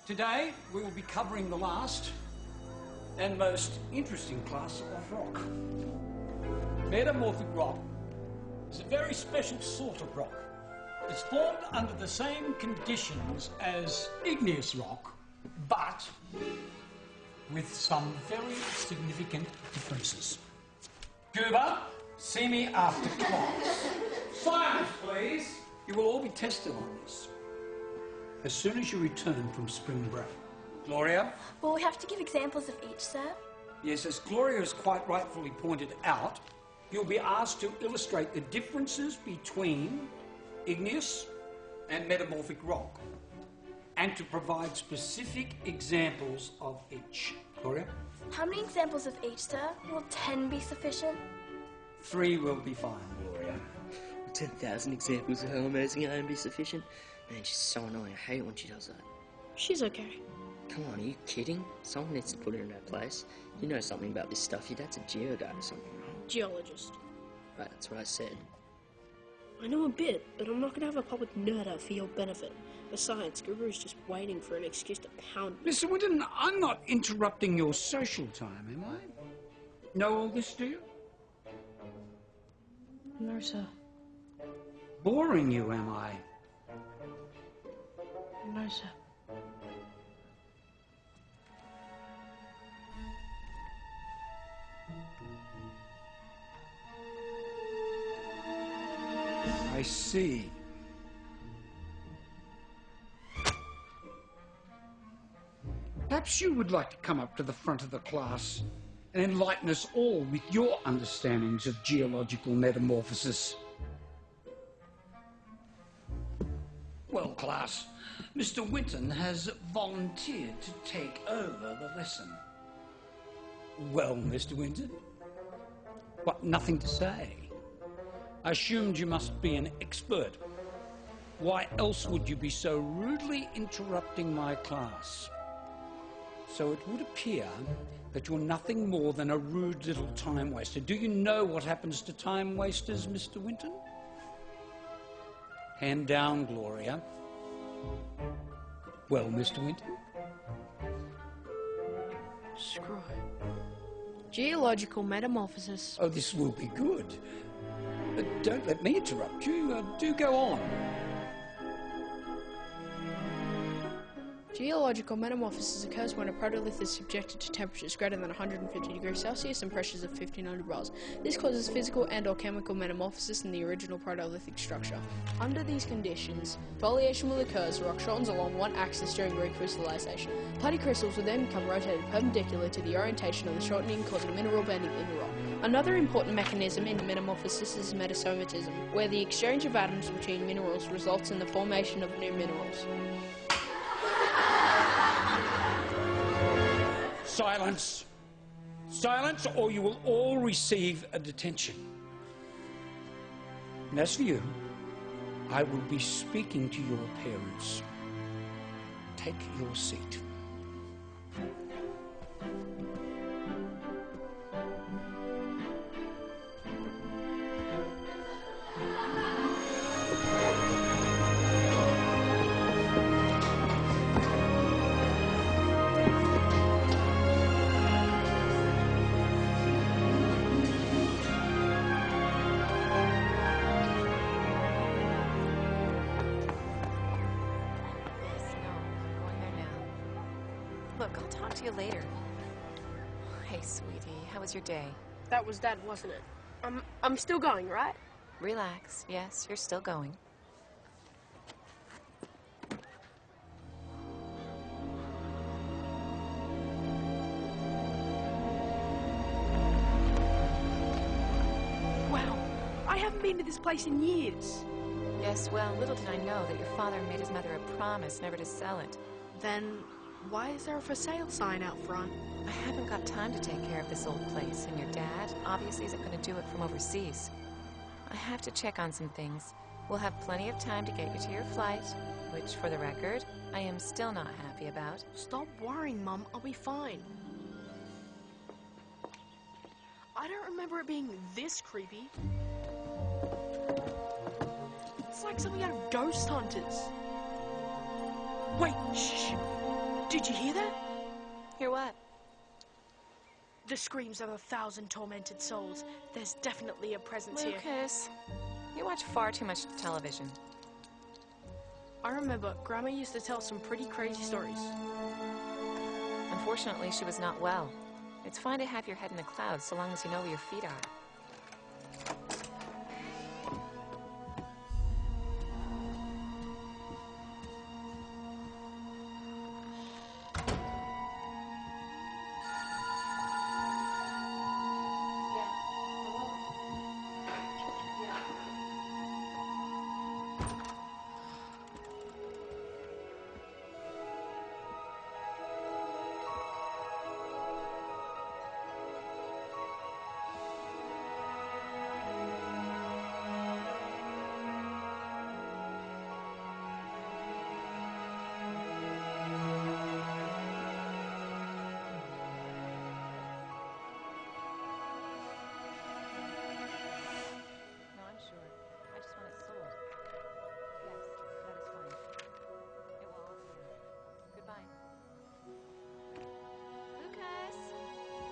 Today we will be covering the last and most interesting class of rock. Metamorphic rock is a very special sort of rock. It's formed under the same conditions as igneous rock, but with some very significant differences. Goober, see me after class. Silence, please. You will all be tested on this as soon as you return from spring break. Gloria? Will we have to give examples of each, sir? Yes, as Gloria has quite rightfully pointed out, you'll be asked to illustrate the differences between igneous and metamorphic rock, and to provide specific examples of each. Gloria? How many examples of each, sir? Will 10 be sufficient? 3 will be fine, Gloria. 10,000 examples of how amazing I am be sufficient? Man, she's so annoying. I hate when she does that. She's okay. Come on, are you kidding? Someone needs to put her in her place. You know something about this stuff. Your dad's a geo guy or something, right? Geologist. Right, that's what I said. I know a bit, but I'm not going to have a public nerd out for your benefit. Besides, Guru's just waiting for an excuse to pound me. Mr. Winton, I'm not interrupting your social time, am I? Know all this, do you? No, sir. Boring you, am I? No, sir. I see. Perhaps you would like to come up to the front of the class and enlighten us all with your understandings of geological metamorphosis. Well, class, Mr. Winton has volunteered to take over the lesson. Well, Mr. Winton, what, nothing to say? I assumed you must be an expert. Why else would you be so rudely interrupting my class? So it would appear that you're nothing more than a rude little time waster. Do you know what happens to time wasters, Mr. Winton? Hand down, Gloria. Well, Mr. Winton? Screw it. Geological metamorphosis. Oh, this will be good. But don't let me interrupt you. Do go on. Geological metamorphosis occurs when a protolith is subjected to temperatures greater than 150 degrees Celsius and pressures of 1500 bars. This causes physical and/or chemical metamorphosis in the original protolithic structure. Under these conditions, foliation will occur as the rock shortens along one axis during recrystallization. Platycrystals will then become rotated perpendicular to the orientation of the shortening, causing mineral bending in the rock. Another important mechanism in metamorphosis is metasomatism, where the exchange of atoms between minerals results in the formation of new minerals. Silence! Silence, or you will all receive a detention. And as for you, I will be speaking to your parents. Take your seat. Look, I'll talk to you later. Hey, sweetie, how was your day? That was Dad, wasn't it? I'm still going, right? Relax. Yes, you're still going. Wow, I haven't been to this place in years. Yes, well, little did I know that your father made his mother a promise never to sell it. Then, why is there a for sale sign out front? I haven't got time to take care of this old place, and your dad obviously isn't going to do it from overseas. I have to check on some things. We'll have plenty of time to get you to your flight, which, for the record, I am still not happy about. Stop worrying, Mum. I'll be fine. I don't remember it being this creepy. It's like something out of Ghost Hunters. Wait, shh! Did you hear that? Hear what? The screams of 1,000 tormented souls. There's definitely a presence here. Lucas, you watch far too much television. I remember Grandma used to tell some pretty crazy stories. Unfortunately, she was not well. It's fine to have your head in the clouds so long as you know where your feet are.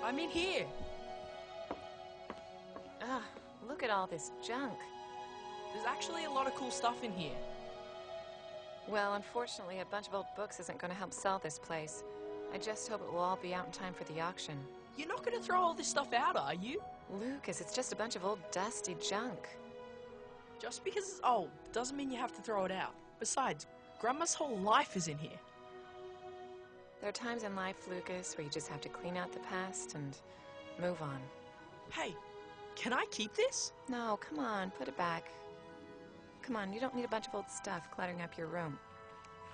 I'm in here. Ugh, look at all this junk. There's actually a lot of cool stuff in here. Well, unfortunately, a bunch of old books isn't going to help sell this place. I just hope it will all be out in time for the auction. You're not going to throw all this stuff out, are you? Lucas, it's just a bunch of old dusty junk. Just because it's old doesn't mean you have to throw it out. Besides, Grandma's whole life is in here. There are times in life, Lucas, where you just have to clean out the past and move on. Hey, can I keep this? No, come on, put it back. Come on, you don't need a bunch of old stuff cluttering up your room.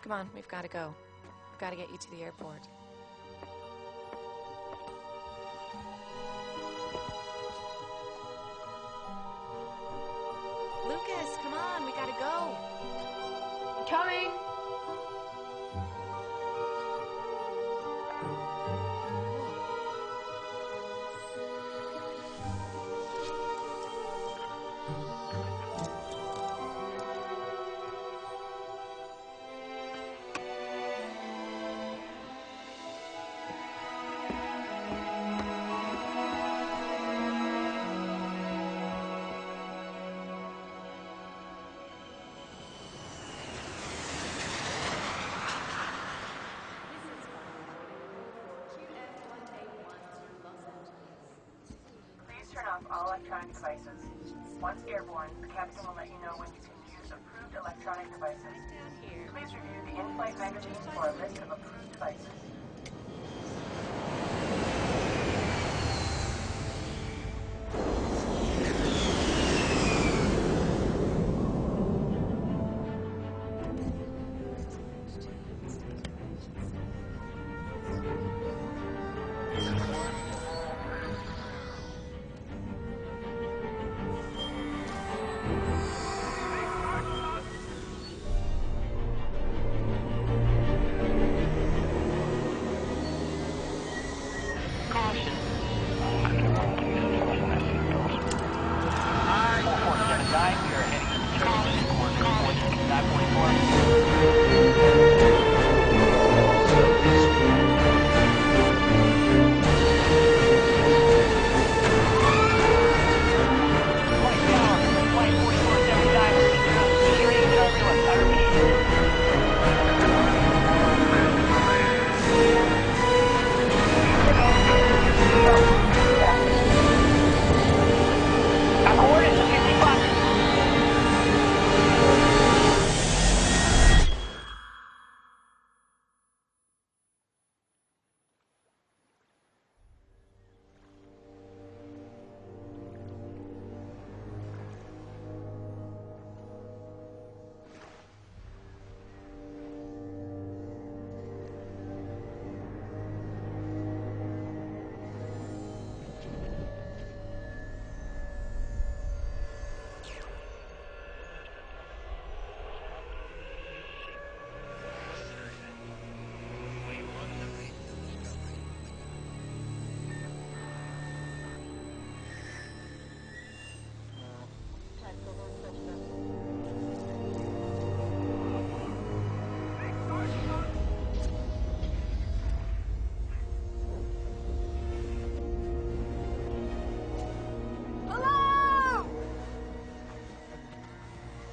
Come on, we've got to go. We've got to get you to the airport. Lucas, come on, we got to go. Coming! Turn off all electronic devices. Once airborne, the captain will let you know when you can use approved electronic devices. Please review the in-flight magazine for a list of approved devices.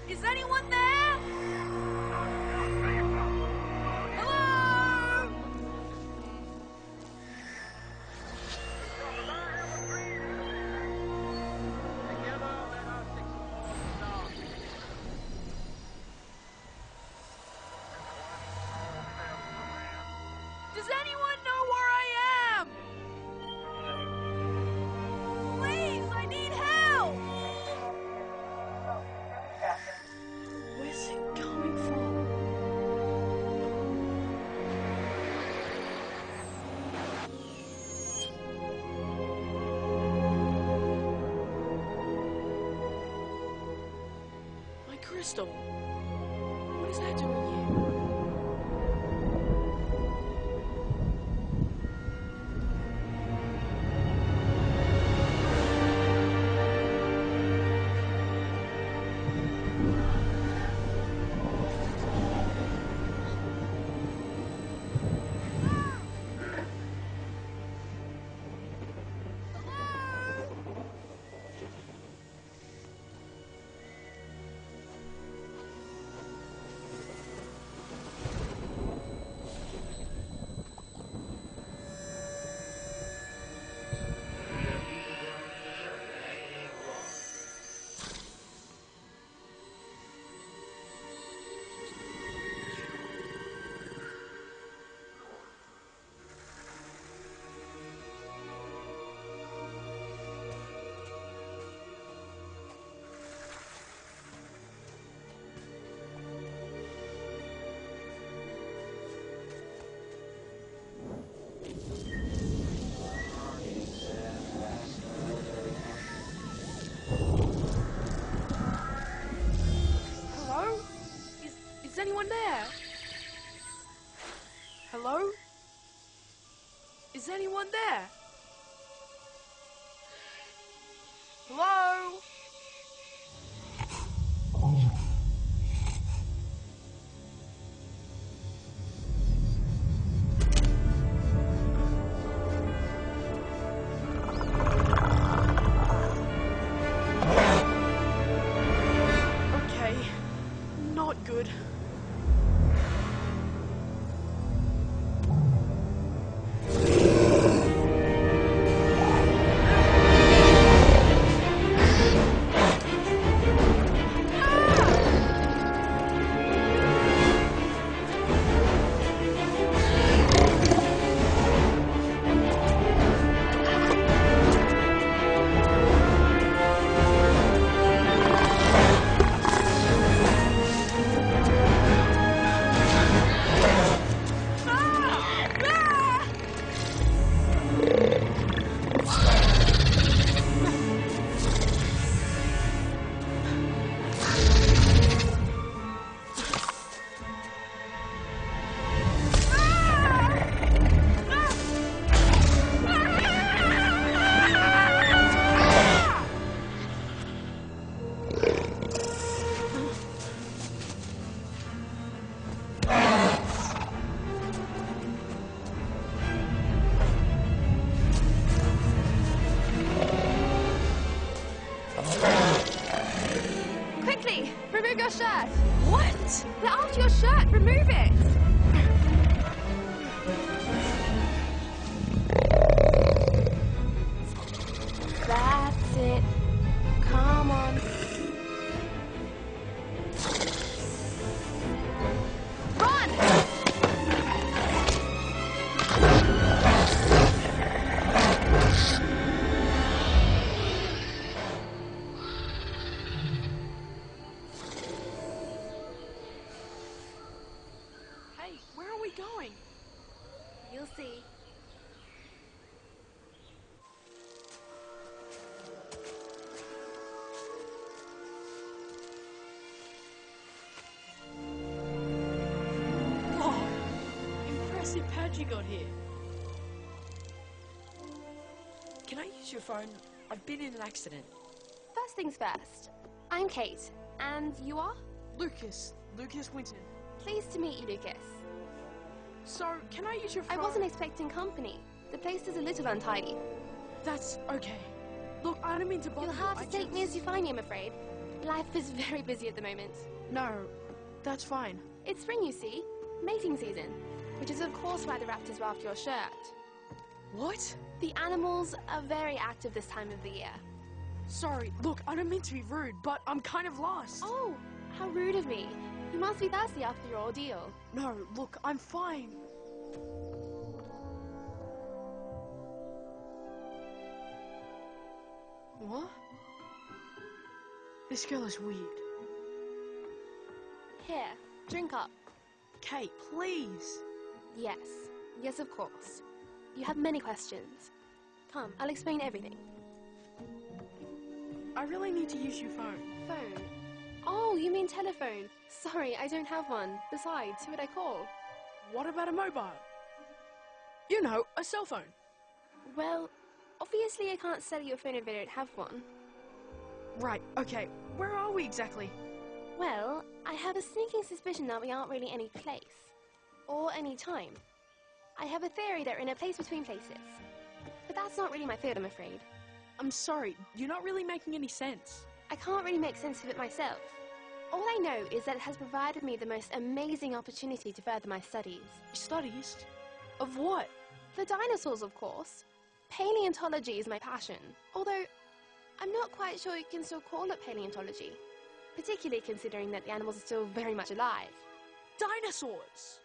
Is anyone there? Hello? Does anyone know where I am? Please, I need help! Where's it coming from? My crystal. What is that doing here? Hello? Is anyone there? Hello? Is anyone there? Hello? Okay, not good. Quickly, remove your shirt. What? They're after your shirt. Remove it. That's it. Come on. Run! Hey, where are we going? You'll see. Whoa! Impressive pad you got here. Can I use your phone? I've been in an accident. First things first. I'm Kate, and you are? Lucas Winton. Pleased to meet you, Lucas. So, can I use your phone? I wasn't expecting company. The place is a little untidy. That's okay. Look, I don't mean to bother You'll you. have to take me as you find me, I'm afraid. Life is very busy at the moment. No, that's fine. It's spring, you see. Mating season. Which is of course why the raptors were after your shirt. What? The animals are very active this time of the year. Sorry, look, I don't mean to be rude, but I'm kind of lost. Oh, how rude of me. You must be thirsty after your ordeal. No, look, I'm fine. What? This girl is weird. Here, drink up. Kate, please. Yes. Yes, of course. You have many questions. Come, I'll explain everything. I really need to use your phone. Phone? Oh, you mean telephone. Sorry, I don't have one. Besides, who would I call? What about a mobile? You know, a cell phone. Well, obviously I can't sell you a phone if I don't have one. Right, okay. Where are we exactly? Well, I have a sneaking suspicion that we aren't really any place. Or any time. I have a theory that we're in a place between places. But that's not really my field, I'm afraid. I'm sorry, you're not really making any sense. I can't really make sense of it myself. All I know is that it has provided me the most amazing opportunity to further my studies. Studies? Of what? The dinosaurs, of course. Paleontology is my passion. Although, I'm not quite sure you can still call it paleontology. Particularly considering that the animals are still very much alive. Dinosaurs!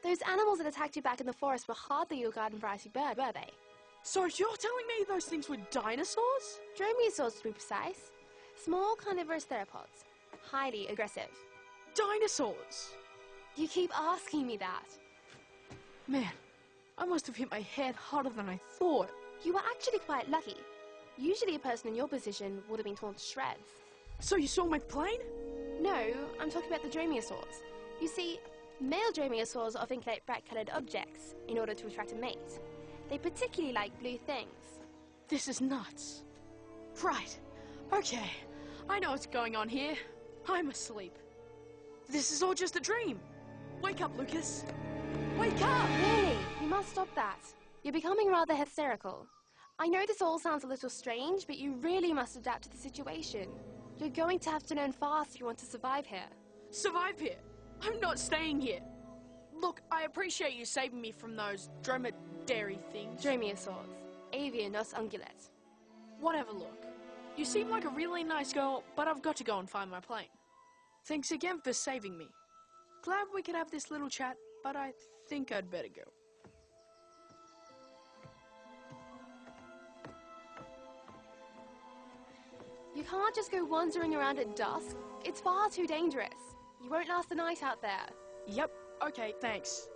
Those animals that attacked you back in the forest were hardly your garden variety bird, were they? So you're telling me those things were dinosaurs? Dromaeosaurs, to be precise. Small carnivorous theropods. Highly aggressive. Dinosaurs! You keep asking me that. Man, I must have hit my head harder than I thought. You were actually quite lucky. Usually a person in your position would have been torn to shreds. So you saw my plane? No, I'm talking about the dromaeosaurs. You see, male dromaeosaurs often collect bright-coloured objects in order to attract a mate. They particularly like blue things. This is nuts. Right. Okay. I know what's going on here. I'm asleep. This is all just a dream. Wake up, Lucas. Wake up! Really? You must stop that. You're becoming rather hysterical. I know this all sounds a little strange, but you really must adapt to the situation. You're going to have to learn fast if you want to survive here. Survive here? I'm not staying here. Look, I appreciate you saving me from those dromedary things. Dromaeosaurs. Avian nos ungulate. Whatever, look. You seem like a really nice girl, but I've got to go and find my plane. Thanks again for saving me. Glad we could have this little chat, but I think I'd better go. You can't just go wandering around at dusk. It's far too dangerous. You won't last the night out there. Yep, okay, thanks.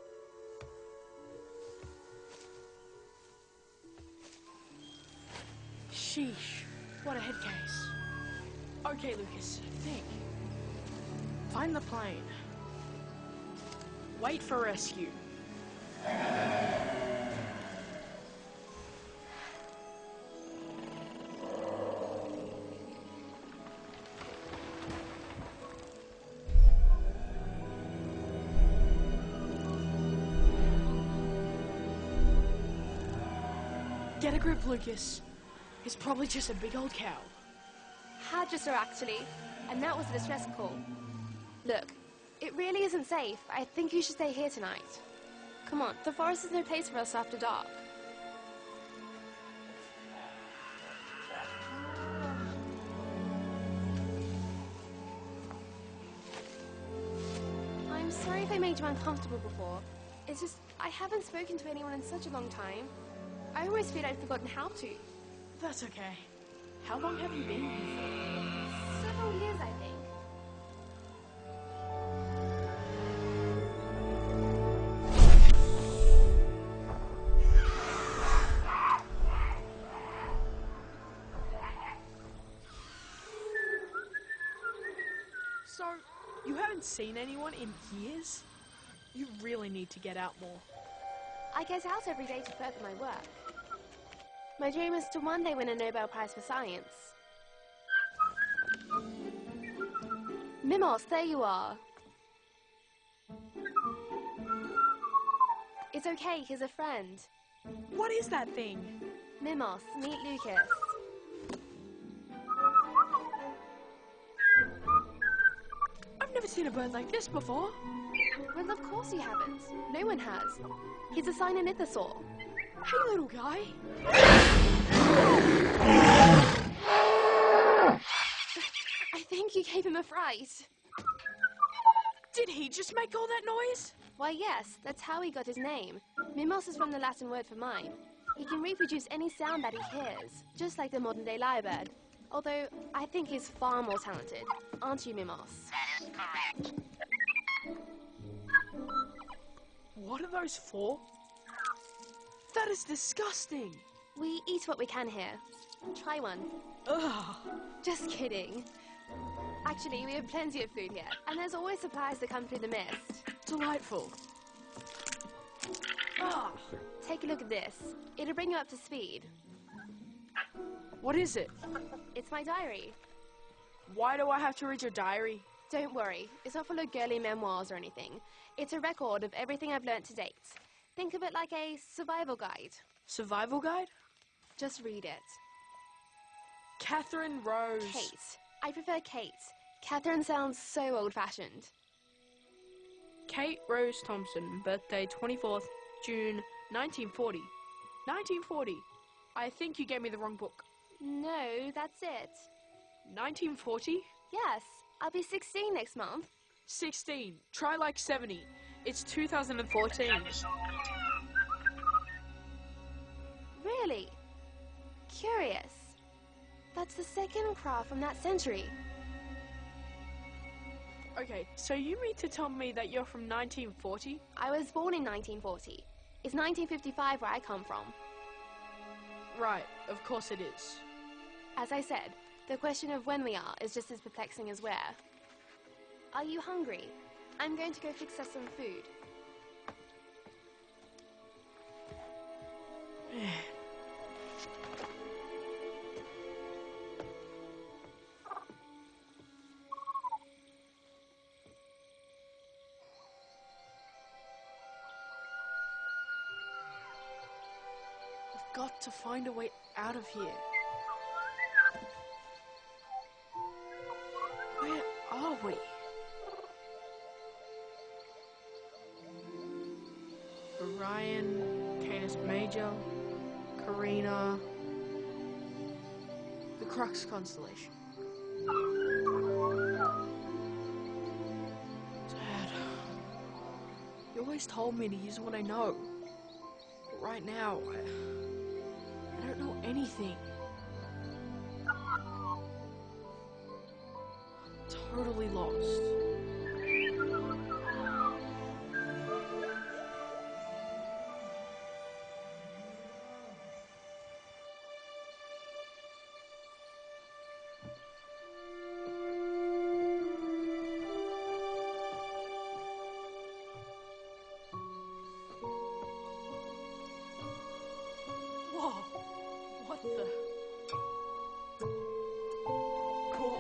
Sheesh, what a head case. Okay, Lucas, think. Find the plane. Wait for rescue. Get a grip, Lucas. It's probably just a big old cow. Hadrosaur, actually. And that was a distress call. Look, it really isn't safe. I think you should stay here tonight. Come on, the forest is no place for us after dark. I'm sorry if I made you uncomfortable before. It's just, I haven't spoken to anyone in such a long time. I always feel I'd forgotten how to. That's okay. How long have you been here for? Several years, I think. So, you haven't seen anyone in years? You really need to get out more. I get out every day to further my work. My dream is to one day win a Nobel Prize for Science. Mimos, there you are. It's okay, he's a friend. What is that thing? Mimos, meet Lucas. seen a bird like this before. Well, of course you haven't. No one has. He's a Cyanonithosaur. Hey, little guy. I think you gave him a fright. Did he just make all that noise? Why, yes, that's how he got his name. Mimos is from the Latin word for mime. He can reproduce any sound that he hears, just like the modern-day lyrebird. Although, I think he's far more talented. Aren't you, Mimos? That is correct. What are those for? That is disgusting. We eat what we can here. Try one. Ugh. Just kidding. Actually, we have plenty of food here, and there's always supplies that come through the mist. Delightful. Ah. Take a look at this. It'll bring you up to speed. What is it? It's my diary. Why do I have to read your diary? Don't worry, it's not full of girly memoirs or anything. It's a record of everything I've learnt to date. Think of it like a survival guide. Survival guide? Just read it. Catherine Rose. Kate. I prefer Kate. Catherine sounds so old-fashioned. Kate Rose Thompson, birthday 24th June 1940. 1940. I think you gave me the wrong book. No, that's it. 1940? Yes, I'll be 16 next month. 16. Try like 70. It's 2014. Really? Curious. That's the second craft from that century. Okay, so you mean to tell me that you're from 1940? I was born in 1940. It's 1955 where I come from. Right, of course it is. As I said, the question of when we are is just as perplexing as where. Are you hungry? I'm going to go fix us some food. I've got to find a way out of here. Where are we? Orion, Canis Major, Carina, the Crux constellation. Dad, you always told me to use what I know. But right now, I don't know anything. Totally lost. Whoa! What the? Cool.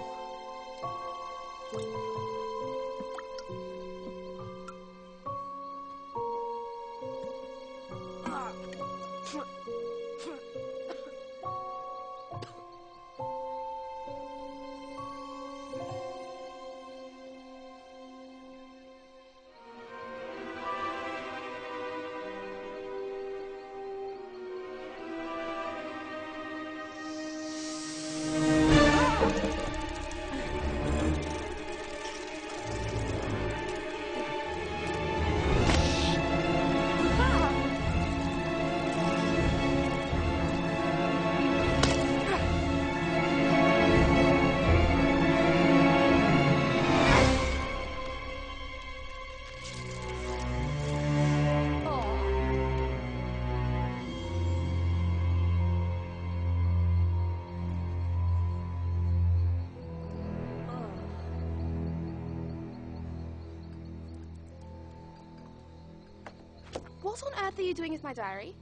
What on earth are you doing with my diary?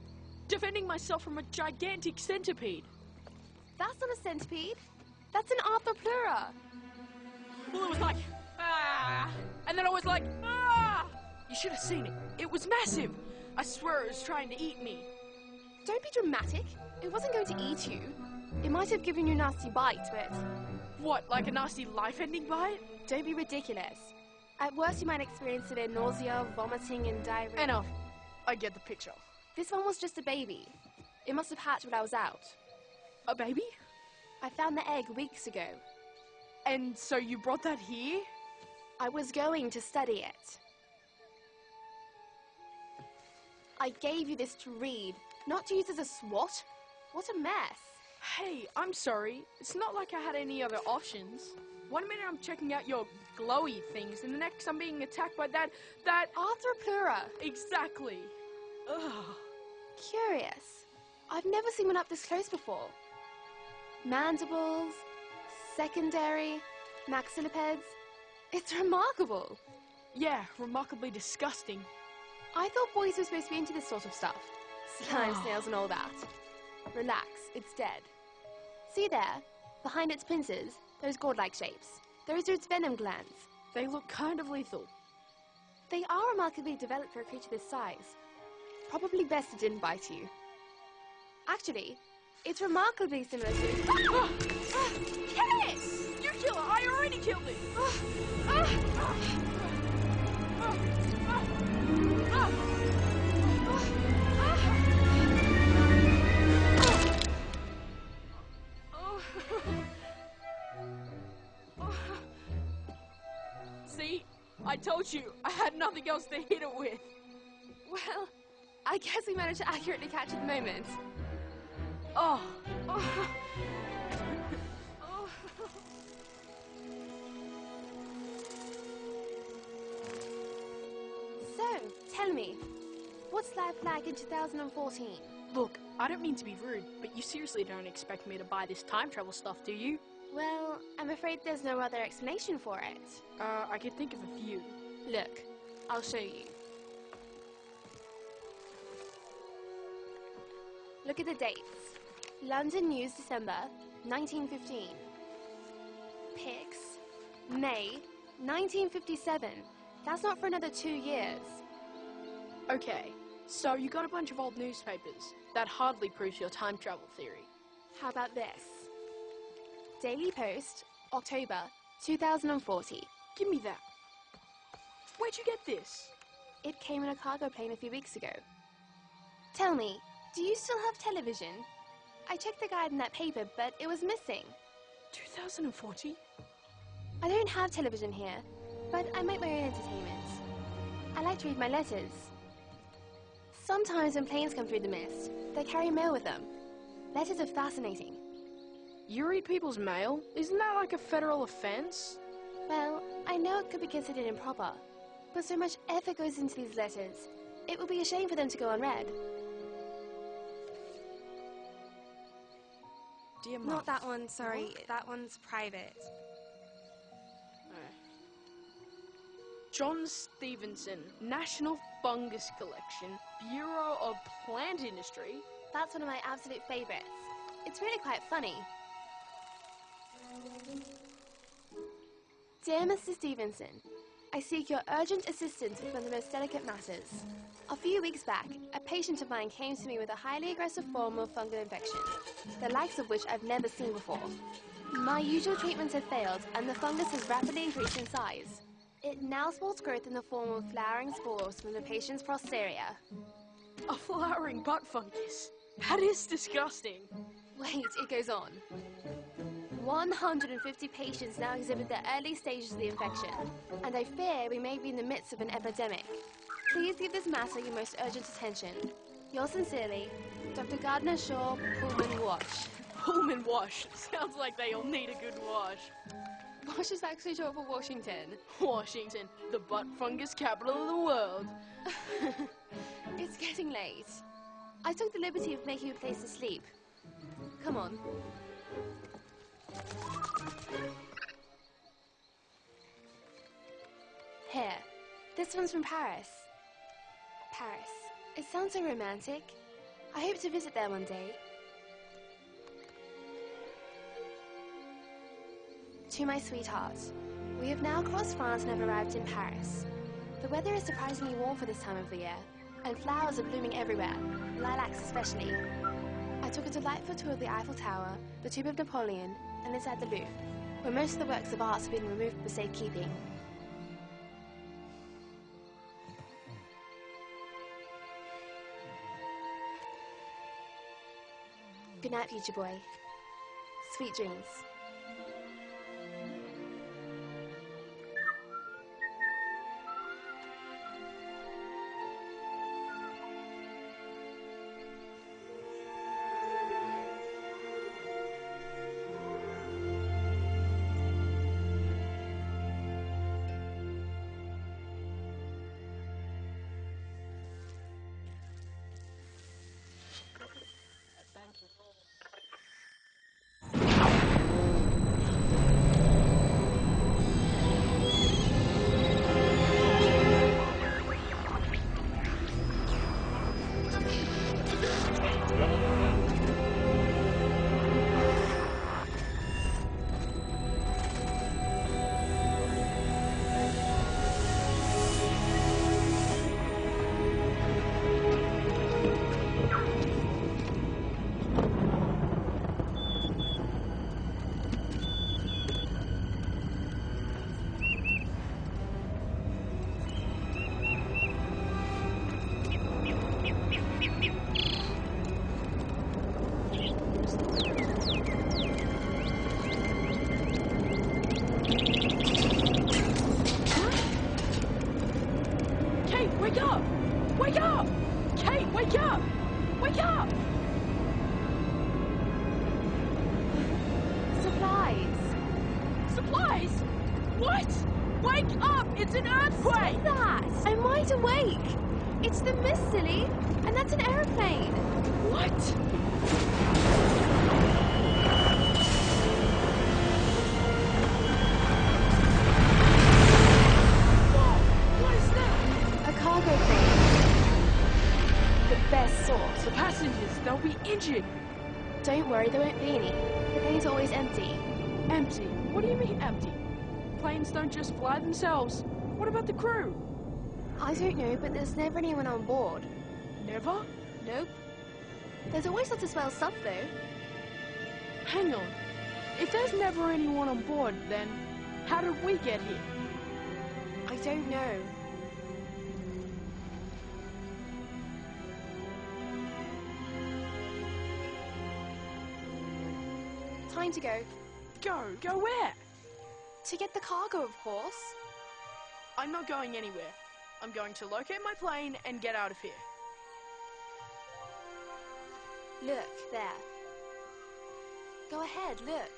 Defending myself from a gigantic centipede. That's not a centipede. That's an arthropleura. Well, it was like, ah! And then I was like, ah! You should have seen it. It was massive. I swear it was trying to eat me. Don't be dramatic. It wasn't going to eat you. It might have given you a nasty bite, but What, like a nasty life-ending bite? don't be ridiculous. At worst, you might experience severe nausea, vomiting, and diarrhea. Enough. I get the picture. This one was just a baby. It must have hatched when I was out. A baby? I found the egg weeks ago. And so you brought that here? I was going to study it. I gave you this to read, not to use as a SWAT. What a mess. Hey, I'm sorry. It's not like I had any other options. One minute I'm checking out your glowy things, and the next I'm being attacked by that... Arthropleura. Exactly. Ugh. Curious. I've never seen one up this close before. Mandibles, secondary, maxillipeds. It's remarkable. Yeah, remarkably disgusting. I thought boys were supposed to be into this sort of stuff. Slime, snails, and all that. Relax, it's dead. See there? Behind its pincers, those gourd-like shapes. Those are its venom glands. They look kind of lethal. They are remarkably developed for a creature this size. Probably best it didn't bite you. Actually, it's remarkably similar to... Kill it! You kill it! I already killed it! See? I told you, I had nothing else to hit it with. Well, I guess we managed to accurately catch the moment. Oh. So, tell me, what's life like in 2014? Look, I don't mean to be rude, but you seriously don't expect me to buy this time travel stuff, do you? Well, I'm afraid there's no other explanation for it. I could think of a few. Look, I'll show you. Look at the dates. London News, December 1915. Pics, May 1957. That's not for another 2 years. Okay, so you got a bunch of old newspapers. That hardly proves your time travel theory. How about this? Daily Post, October 2040. Give me that. Where'd you get this? It came in a cargo plane a few weeks ago. Tell me, do you still have television? I checked the guide in that paper, but it was missing. 2040? I don't have television here, but I make my own entertainment. I like to read my letters. Sometimes when planes come through the mist, they carry mail with them. Letters are fascinating. You read people's mail? Isn't that like a federal offense? Well, I know it could be considered improper, but so much effort goes into these letters. It would be a shame for them to go unread. Dear Mum. Not that one, sorry. That one's private. John Stevenson, National Fungus Collection, Bureau of Plant Industry. That's one of my absolute favorites. It's really quite funny. Dear Mr. Stevenson, I seek your urgent assistance with one of the most delicate matters. A few weeks back, a patient of mine came to me with a highly aggressive form of fungal infection, the likes of which I've never seen before. My usual treatments have failed, and the fungus has rapidly increased in size. It now sports growth in the form of flowering spores from the patient's posterior. A flowering butt fungus. That is disgusting. Wait, it goes on. 150 patients now exhibit the early stages of the infection, and I fear we may be in the midst of an epidemic. Please give this matter your most urgent attention. Yours sincerely, Dr. Gardner Shaw, Pullman Wash. Pullman Wash. Sounds like they all need a good wash. Wash is actually short for Washington. Washington, the butt fungus capital of the world. It's getting late. I took the liberty of making you a place to sleep. Come on. Here. This one's from Paris. Paris. It sounds so romantic. I hope to visit there one day. To my sweetheart, we have now crossed France and have arrived in Paris. The weather is surprisingly warm for this time of the year, and flowers are blooming everywhere, lilacs especially. I took a delightful tour of the Eiffel Tower, the Tomb of Napoleon, and inside the Louvre, where most of the works of art have been removed for safekeeping. Good night, future boy. Sweet dreams. Wake up! Wake up! Kate, wake up! Wake up! Supplies! Supplies? What? Wake up! It's an earthquake! Stop that! I'm wide awake! It's the mist, silly! And that's an aeroplane! What? Cargo plane. The best sort. The passengers, they'll be injured. Don't worry, there won't be any. The plane's always empty. Empty? What do you mean empty? Planes don't just fly themselves. What about the crew? I don't know, but there's never anyone on board. Never? Nope. There's always lots of swell stuff, though. Hang on. If there's never anyone on board, then how did we get here? I don't know. Time to go. Go where? To get the cargo, of course. I'm not going anywhere. I'm going to locate my plane and get out of here. Look, there. Go ahead, look.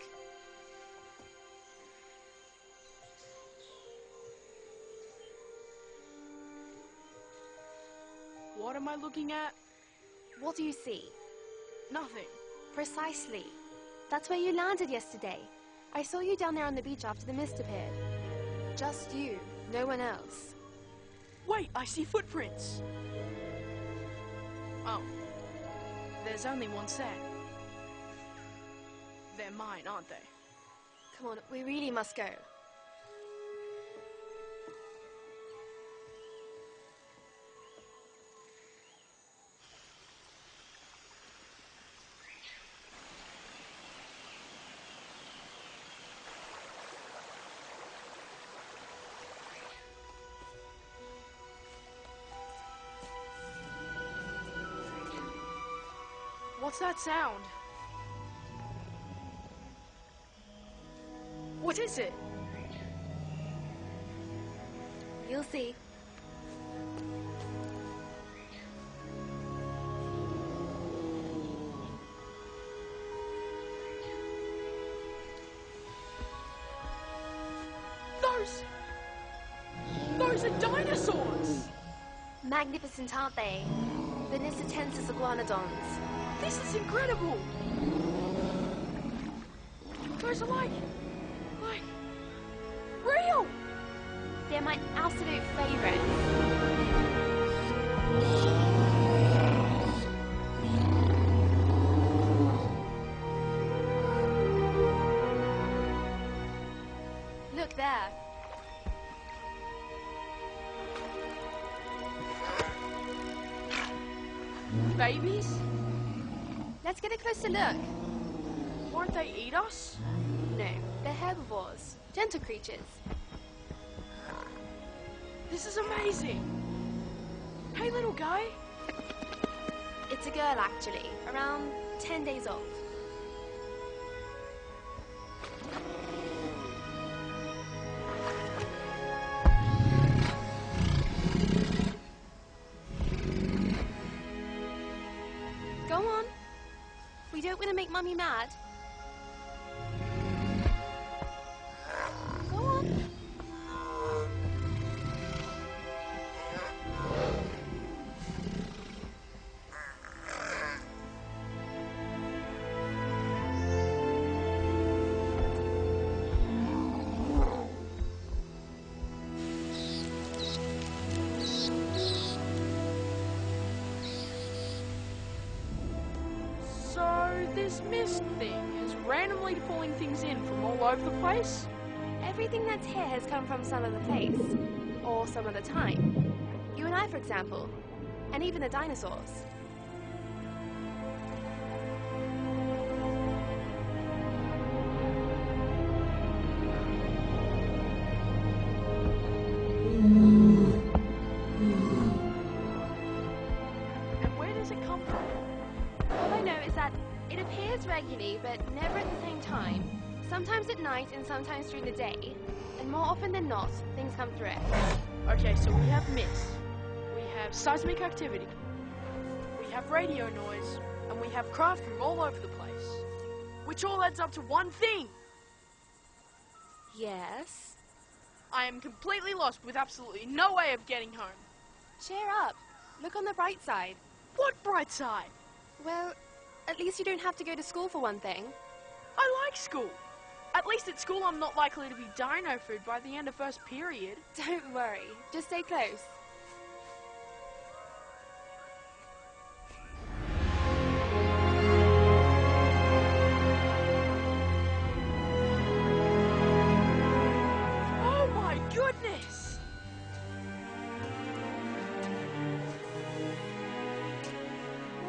What am I looking at? What do you see? Nothing. Precisely. That's where you landed yesterday. I saw you down there on the beach after the mist appeared. Just you, no one else. Wait, I see footprints. Oh. There's only one set. They're mine, aren't they? Come on, we really must go. What's that sound? What is it? You'll see. Those are dinosaurs! Magnificent, aren't they? The Nisotensis iguanodons. This is incredible! Those are like real! They're my absolute favorite. Look there. Babies? Let's get a closer look. Won't they eat us? No, they're herbivores. Gentle creatures. This is amazing! Hey, little guy! It's a girl, actually. Around about 10 days old. Go on. We don't want to make Mummy mad. Go on. So this mist thing is randomly pulling things in from all over the place? Everything that's here has come from some other place. Or some other time. You and I, for example. And even the dinosaurs. And where does it come from? All I know is that it appears regularly, but never at the same time. Sometimes at night and sometimes during the day. And more often than not, things come through it. Okay, so we have mist, we have seismic activity, we have radio noise, and we have craft from all over the place. Which all adds up to one thing. Yes? I am completely lost with absolutely no way of getting home. Cheer up. Look on the bright side. What bright side? Well, at least you don't have to go to school for one thing. I like school. At least at school I'm not likely to be dino food by the end of first period. Don't worry. Just stay close. Oh my goodness!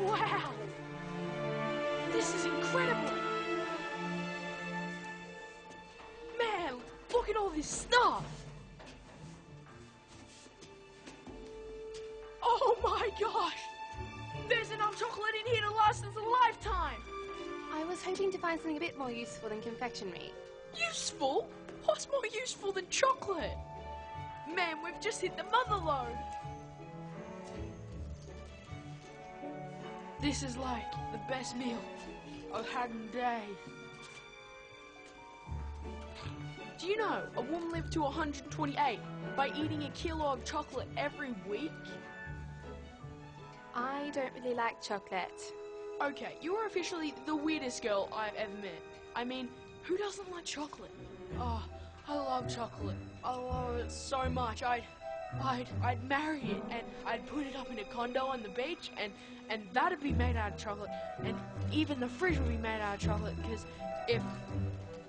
Wow! This is incredible! Man, look at all this stuff! Oh my gosh! There's enough chocolate in here to last us a lifetime! I was hoping to find something a bit more useful than confectionery. Useful? What's more useful than chocolate? Man, we've just hit the mother lode! This is like the best meal I've had in days. Do you know a woman lived to 128 by eating a kilo of chocolate every week? I don't really like chocolate. Okay, you are officially the weirdest girl I've ever met. I mean, who doesn't like chocolate? Oh, I love chocolate. I love it so much. I'd marry it and I'd put it up in a condo on the beach and that'd be made out of chocolate. And even the fridge would be made out of chocolate because if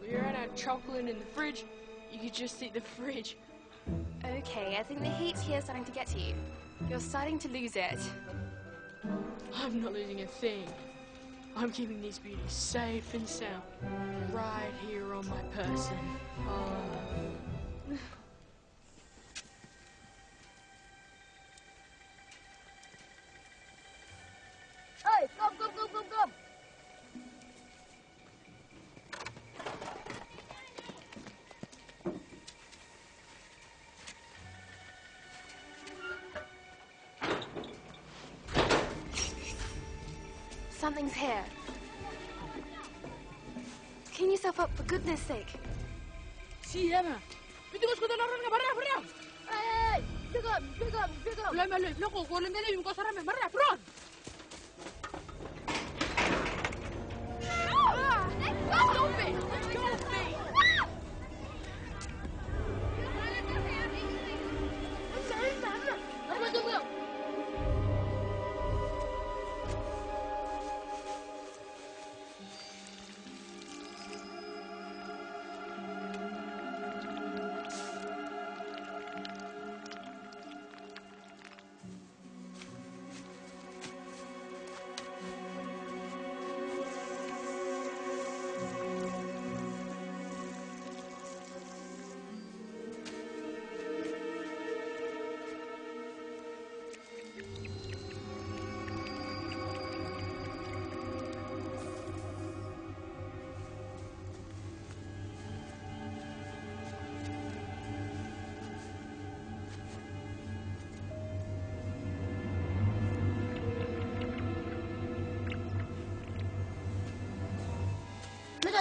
we ran out of chocolate in the fridge, you could just eat the fridge. Okay, I think the heat here is starting to get to you. You're starting to lose it. I'm not losing a thing. I'm keeping these beauties safe and sound right here on my person. Hey, come, come, come, come, come. Something's here. Clean yourself up for goodness sake. Sí, Emma. Itu kau sudah orang nggak marah, marah. Hey, pegang, pegang, pegang. Lama, lama, kau kau lembek ni kau sarang marah, bro. Stop it! Stop it! Apa tu kau?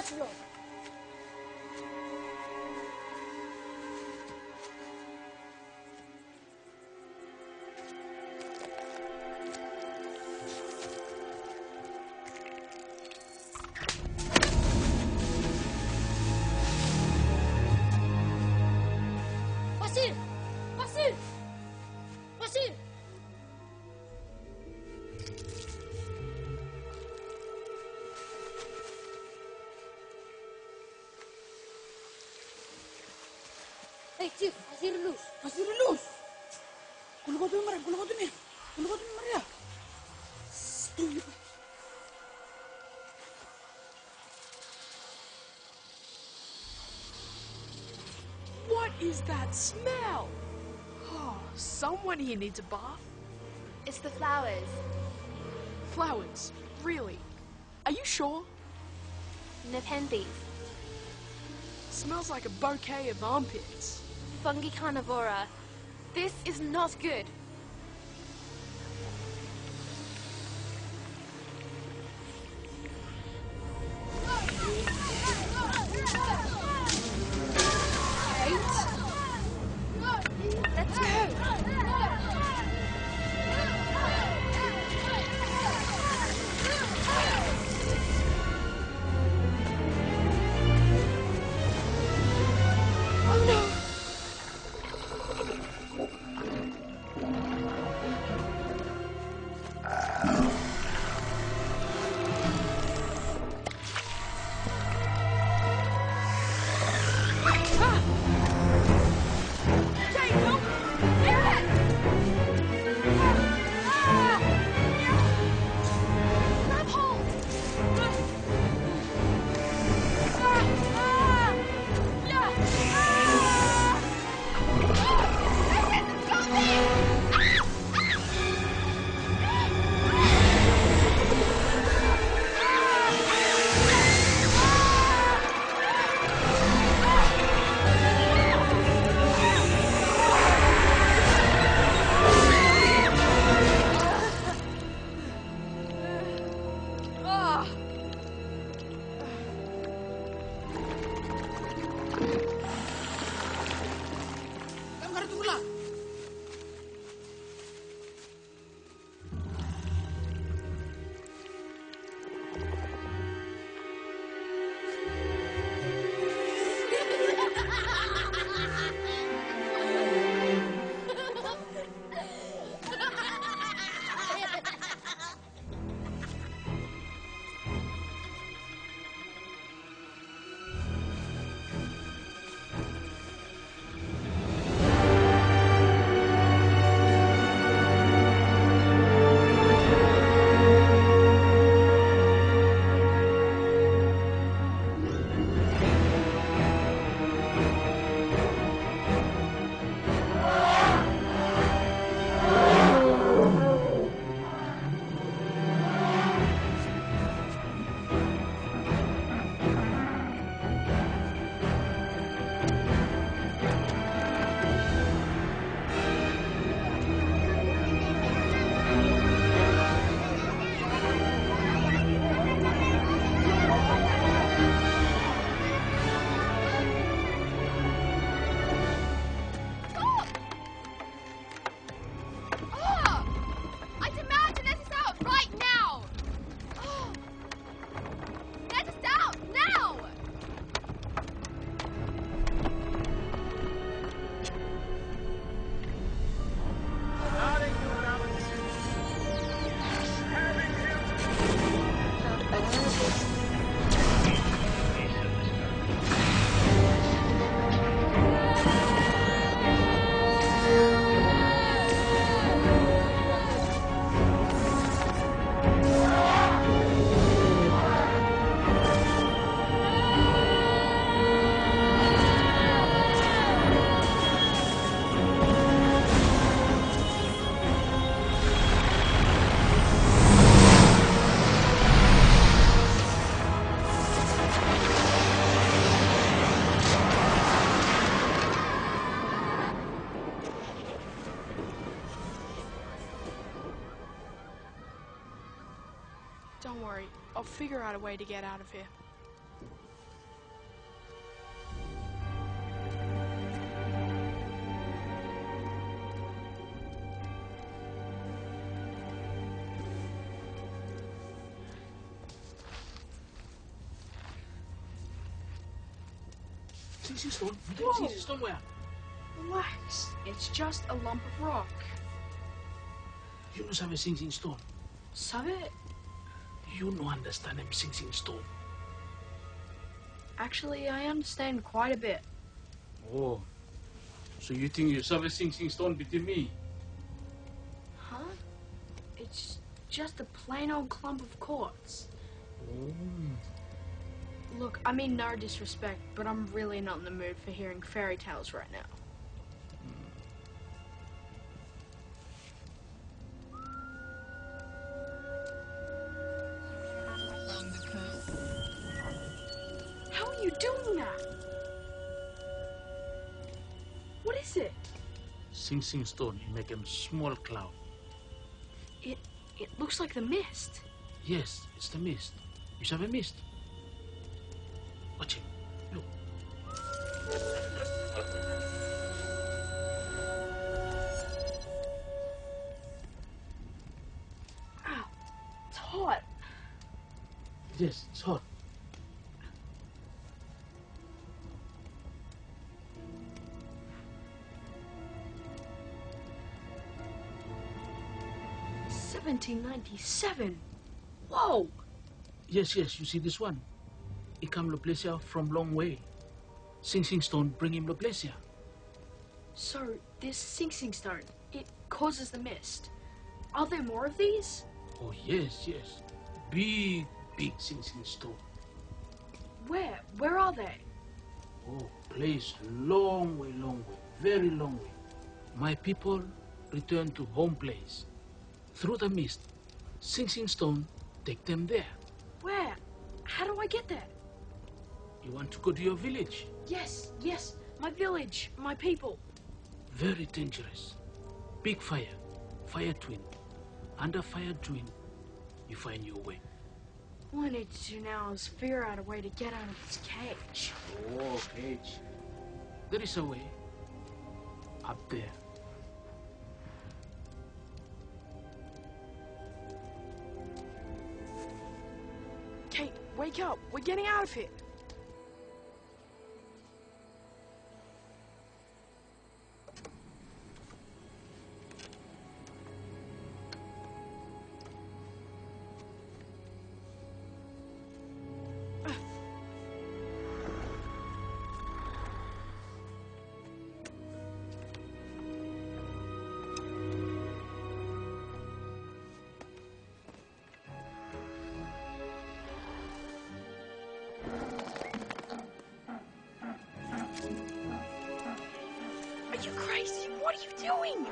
Let's go. Pasir! Pasir! Pasir! Hey, Chief, pasir lus. Pasir lus. Kulo ko Maria. Kulo ko Maria. What is that smell? Oh, someone here needs a bath. It's the flowers. Flowers? Really? Are you sure? Nepenthes. Smells like a bouquet of armpits. Fungi carnivora. This is not good. Let's go. Don't worry, I'll figure out a way to get out of here. Sing Sing Stone? Sing Sing Stone where? Relax. It's just a lump of rock. You know sabe Sing Sing Stone? Sabe? You no understand him Sing Sing Stone. Actually, I understand quite a bit. Oh. So you think you sabe Sing Sing Stone between me? Huh? It's just a plain old clump of quartz. Oh. Look, I mean no disrespect, but I'm really not in the mood for hearing fairy tales right now. How are you doing that? What is it? Sing Sing Stone, you make him small cloud. It looks like the mist. Yes, it's the mist. You sabe mist? Watch him. Look. Ow, it's hot. Yes, it's hot. $17.97. Whoa! Yes, you see this one? He come Loplesia from long way. Sing Sing Stone bring him Loplesia. So, this Sing Sing Stone, it causes the mist. Are there more of these? Oh, yes. Big Sing Sing Stone. Where? Where are they? Oh, place long way, very long way. My people return to home place. Through the mist, Sing Sing Stone take them there. Where? How do I get there? You want to go to your village? Yes, my village, my people. Very dangerous. Big fire, fire twin. Under fire twin, you find your way. All I need to do now is figure out a way to get out of this cage. Oh, cage. There is a way. Up there. Kate, wake up. We're getting out of here. Are you crazy? What are you doing?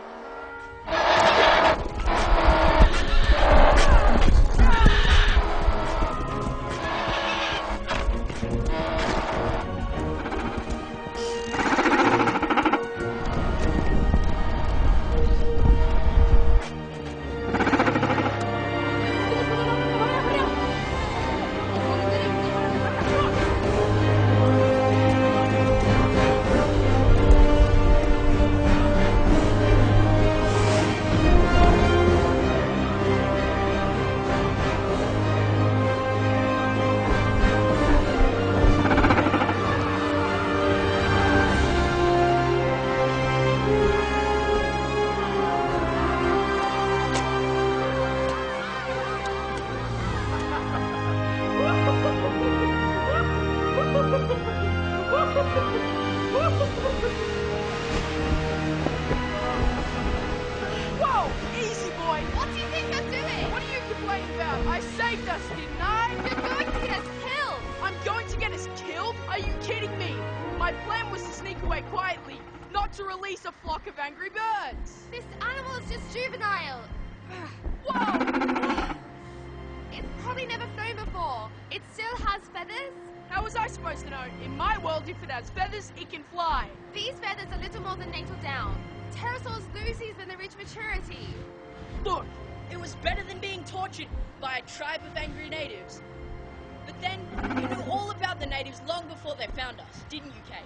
Whoa! Easy, boy! What do you think you're doing? What are you complaining about? I saved us, didn't I? You're going to get us killed! I'm going to get us killed? Are you kidding me? My plan was to sneak away quietly, not to release a flock of angry birds. This animal is just juvenile. Whoa! It's probably never flown before. It still has feathers. How was I supposed to know? In my world, if it has feathers, it can fly. These feathers are little more than natal down. Pterosaurs lose these when they reach maturity. Look, it was better than being tortured by a tribe of angry natives. But then, you knew all about the natives long before they found us, didn't you, Kate?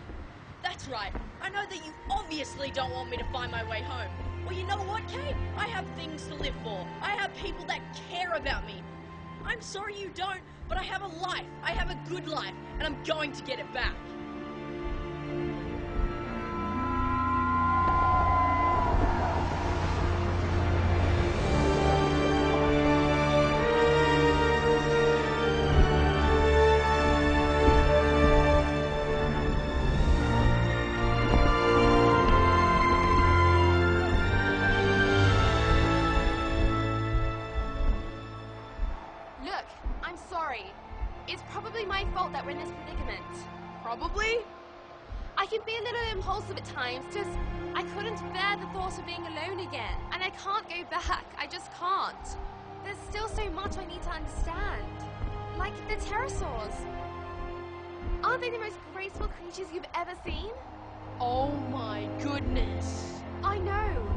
That's right. I know that you obviously don't want me to find my way home. Well, you know what, Kate? I have things to live for. I have people that care about me. I'm sorry you don't, but I have a life. I have a good life, and I'm going to get it back. in this predicament. Probably. I can be a little impulsive at times, just I couldn't bear the thought of being alone again. And I can't go back, I just can't. There's still so much I need to understand. Like the pterosaurs. Aren't they the most graceful creatures you've ever seen? Oh my goodness. I know.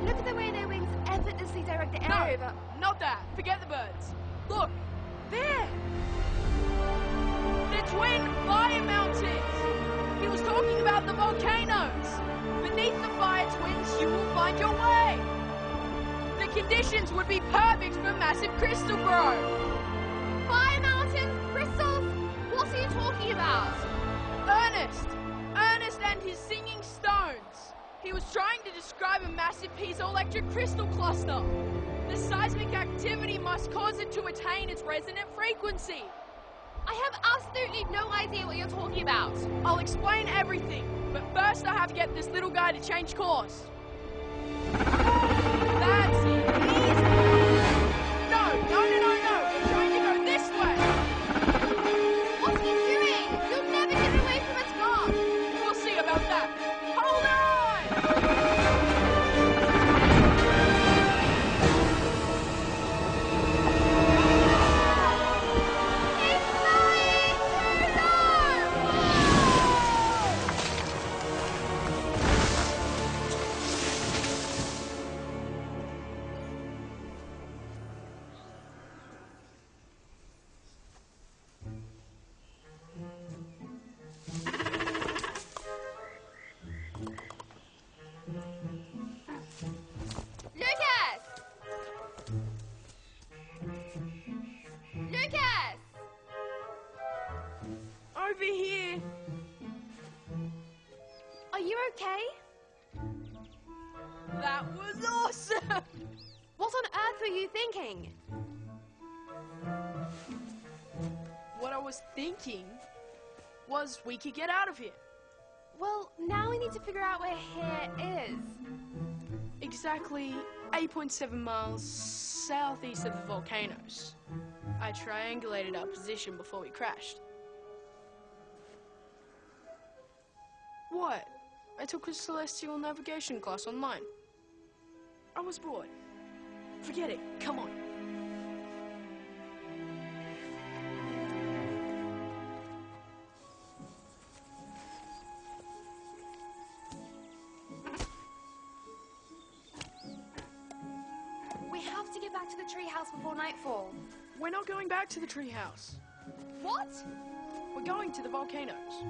Look at the way their wings effortlessly direct the air over. Not that. Forget the birds. Look, there. They're twin fire mountains. He was talking about the volcanoes. Beneath the fire twins, you will find your way. The conditions would be perfect for massive crystal growth. Fire mountains? Crystals? What are you talking about? Ernest and his singing stones. He was trying to describe a massive piezoelectric crystal cluster. The seismic activity must cause it to attain its resonant frequency. I have absolutely no idea what you're talking about. I'll explain everything, but first I have to get this little guy to change course. That's it. Easy. No. We're trying to go this way. What's he doing? You'll never get away from its mark. We'll see about that. Hold on! Over here. Are you okay? That was awesome! What on earth were you thinking? What I was thinking was we could get out of here. Well, now we need to figure out where here is. Exactly 8.7 miles southeast of the volcanoes. I triangulated our position before we crashed. What? I took a celestial navigation class online. I was bored. Forget it. Come on. We have to get back to the treehouse before nightfall. We're not going back to the treehouse. What? We're going to the volcanoes.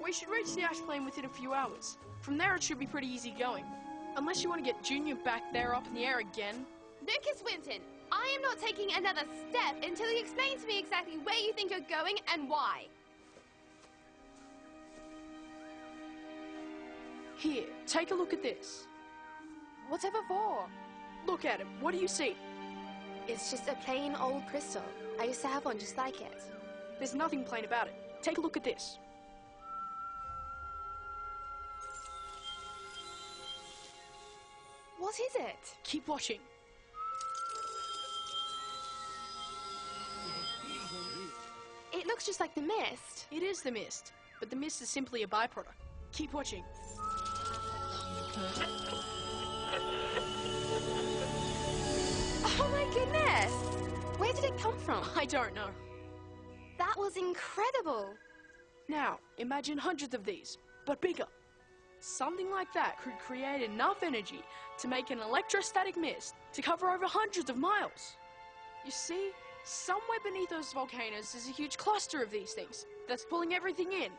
We should reach the ash plain within a few hours. From there it should be pretty easy going. Unless you want to get Junior back there up in the air again. Lucas Winton, I am not taking another step until you explain to me exactly where you think you're going and why. Here, take a look at this. Whatever for? Look at it. What do you see? It's just a plain old crystal. I used to have one just like it. There's nothing plain about it. Take a look at this. What is it? Keep watching. It looks just like the mist. It is the mist, but the mist is simply a byproduct. Keep watching. Oh my goodness! Where did it come from? I don't know. That was incredible. Now, imagine hundreds of these, but bigger. Something like that could create enough energy to make an electrostatic mist to cover over hundreds of miles. You see, somewhere beneath those volcanoes is a huge cluster of these things that's pulling everything in.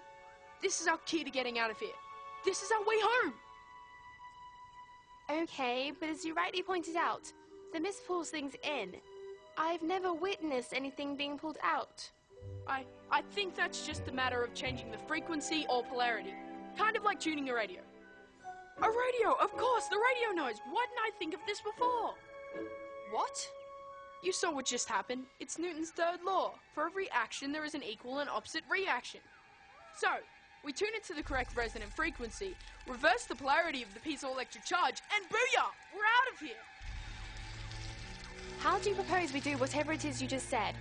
This is our key to getting out of here. This is our way home. Okay, but as you rightly pointed out, the mist pulls things in. I've never witnessed anything being pulled out. I think that's just a matter of changing the frequency or polarity. Kind of like tuning a radio. A radio, of course, the radio knows. Why didn't I think of this before? What? You saw what just happened. It's Newton's third law. For every action, there is an equal and opposite reaction. So, we tune it to the correct resonant frequency, reverse the polarity of the piezoelectric charge, and booyah! We're out of here! How do you propose we do whatever it is you just said?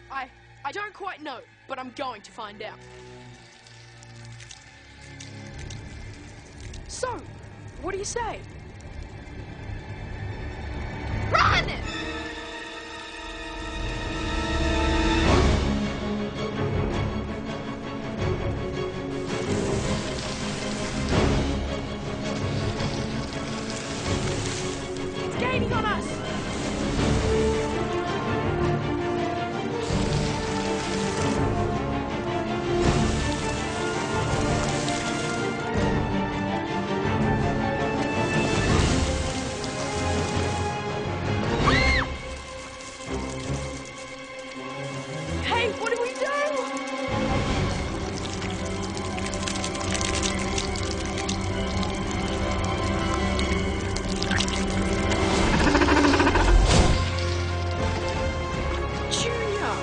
I don't quite know, but I'm going to find out. So, what do you say? Run! It's gaining on us! Hey, what do we do? Junior!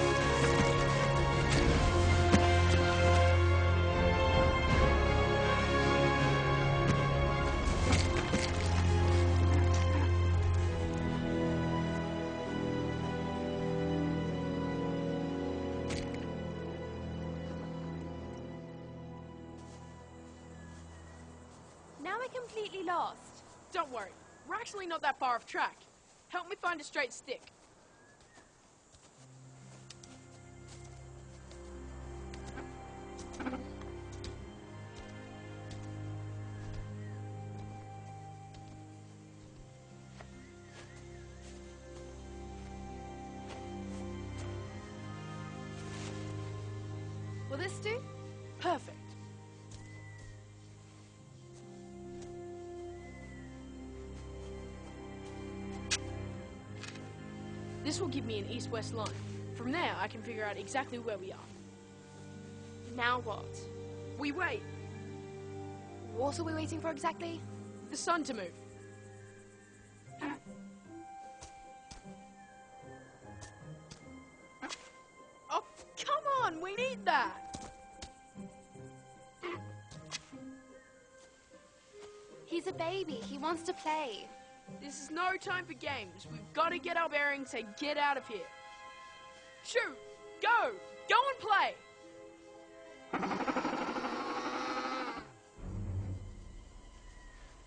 Now we're completely lost. Don't worry, we're actually not that far off track. Help me find a straight stick. Will this do? Perfect. This will give me an east-west line. From there, I can figure out exactly where we are. Now what? We wait. What are we waiting for exactly? The sun to move. Oh, come on! We need that! He's a baby. He wants to play. This is no time for games. We've got to get our bearings and get out of here. Shoot! Go! Go and play!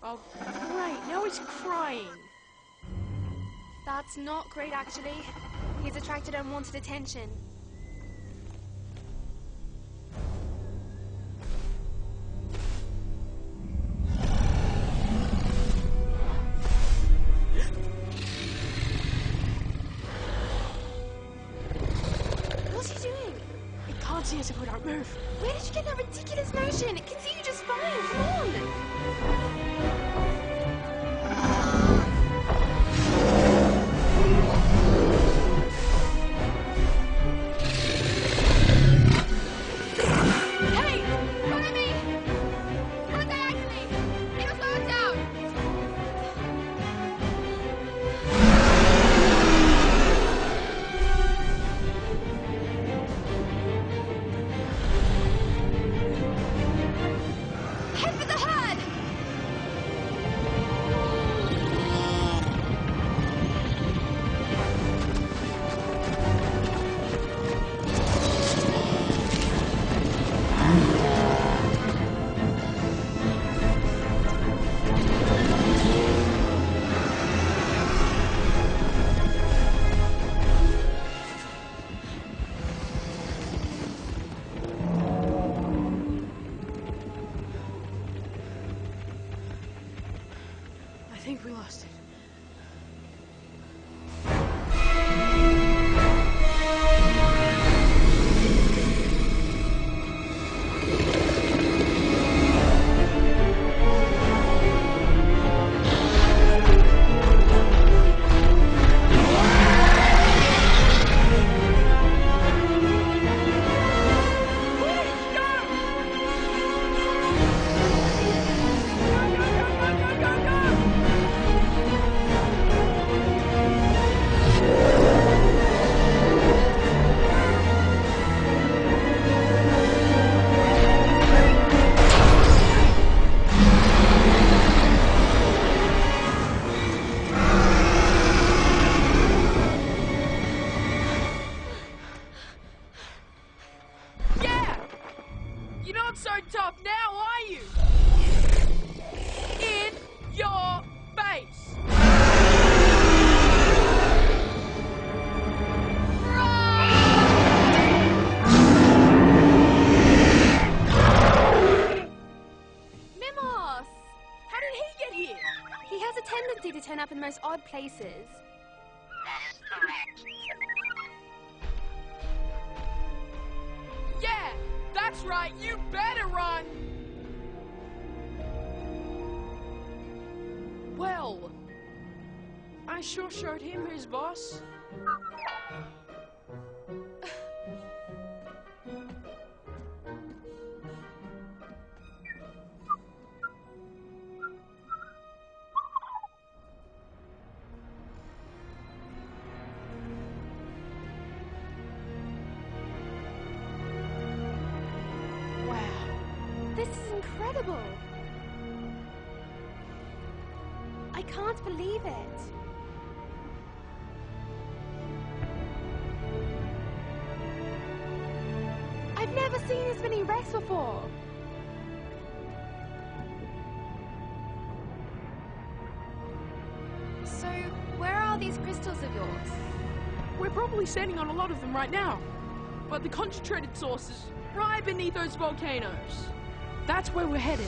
Oh, great. Now he's crying. That's not great, actually. He's attracted unwanted attention. What's he doing? It can't see us if we don't move. Where did you get that ridiculous notion? It can see you just fine. Come on. Hey! Follow me! Go diagonally! It'll slow us down! Head for the herd! I think we lost it. Go, go, go, go, go, go, go! tendency to turn up in the most odd places. That is correct. Yeah, that's right. You better run. Well, I sure showed him who's boss. This is incredible. I can't believe it. I've never seen this many wrecks before. So, where are all these crystals of yours? We're probably standing on a lot of them right now. But the concentrated source is right beneath those volcanoes. That's where we're headed.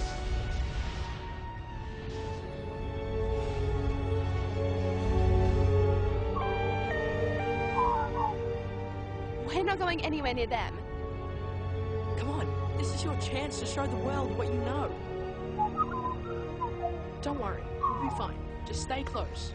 We're not going anywhere near them. Come on, this is your chance to show the world what you know. Don't worry, we'll be fine. Just stay close.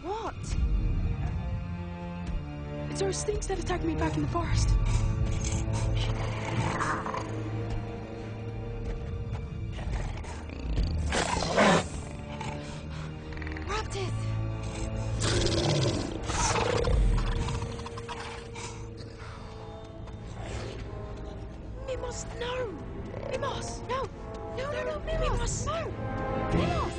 What? It's those things that attacked me back in the forest. Raptors! Mimos, no! Mimos, no! No, Mimos! No! Mimos!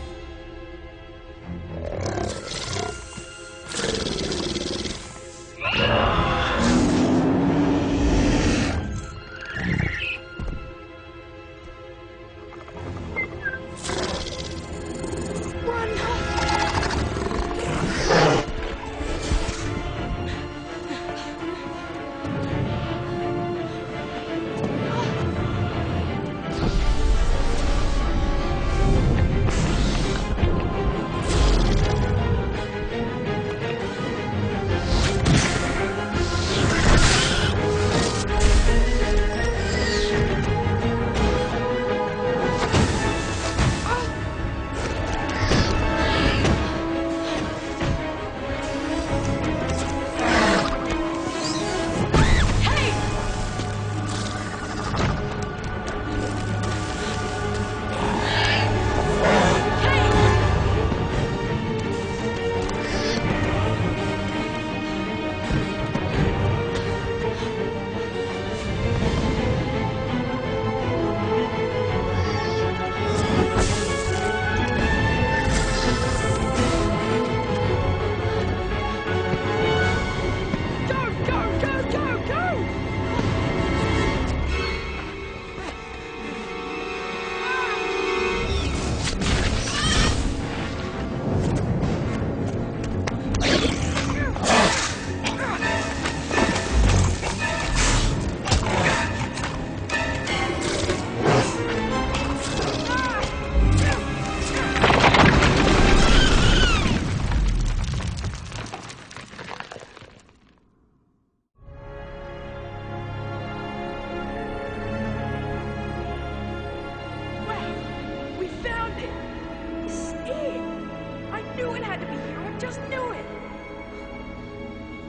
just knew it!